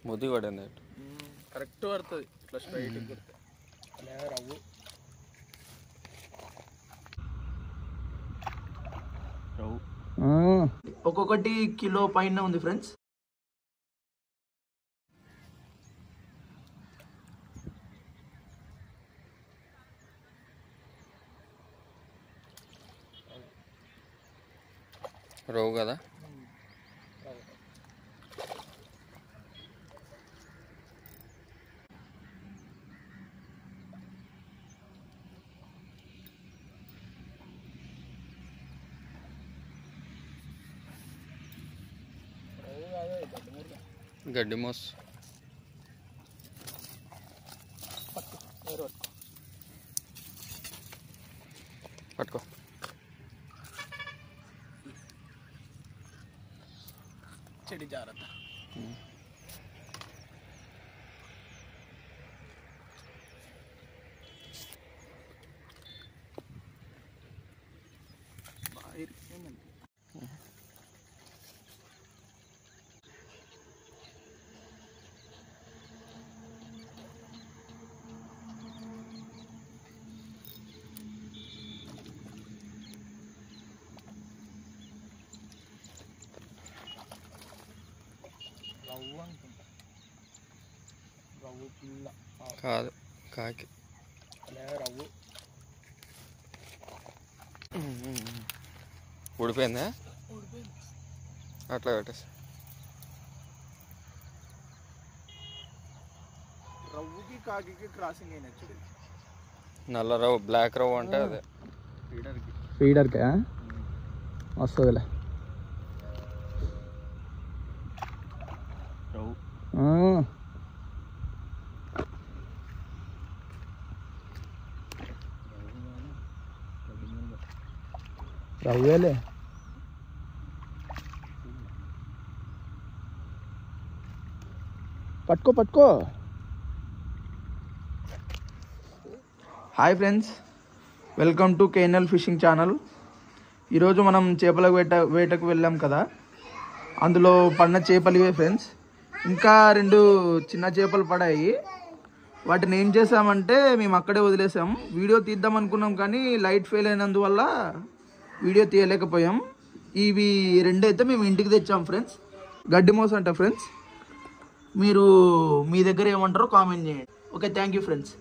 ముద్దు పడింది కరెక్ట్ పడుతుంది ఇట్లా స్ట్రైట్ కొడితే రవ్వు ఒక్కొక్కటి కిలో పైన ఉంది ఫ్రెండ్స్. రవ్వు కదా గడ్డి మోస్ పట్టుకో. చెడి జాగ్రత్త. రవ్వు అనుకుంటా, రవ్వు పిల్ల కాదు కాకి రవ్వు ఊడిపోయిందా? అట్లా పెట్టేసి రవ్వుకి కాకి క్రాసింగ్ అయినచ్చు. నల్ల రవ్వు బ్లాక్ రవ్వు అంటే అదే ఫీడర్కి వస్తుందిలే రవ్వు. రవ్వేలే పట్టుకో. Hi friends, welcome to KNL fishing channel. ఈరోజు మనం చేపల వేటకు వెళ్ళాం కదా, అందులో పడిన చేపలు ఇవే ఫ్రెండ్స్. ఇంకా 2 చిన్న చేపలు పడాయి. వాటిని ఏం చేసామంటే మేము అక్కడే వదిలేసాం. వీడియో తీద్దాం అనుకున్నాం కానీ లైట్ ఫెయిల్ అయినందువల్ల వీడియో తీయలేకపోయాం. ఇవి 2 అయితే మేము ఇంటికి తెచ్చాం ఫ్రెండ్స్. గడ్డి మోస అంట ఫ్రెండ్స్. మీరు మీ దగ్గర ఏమంటారో కామెంట్ చేయండి. Okay, thank you friends.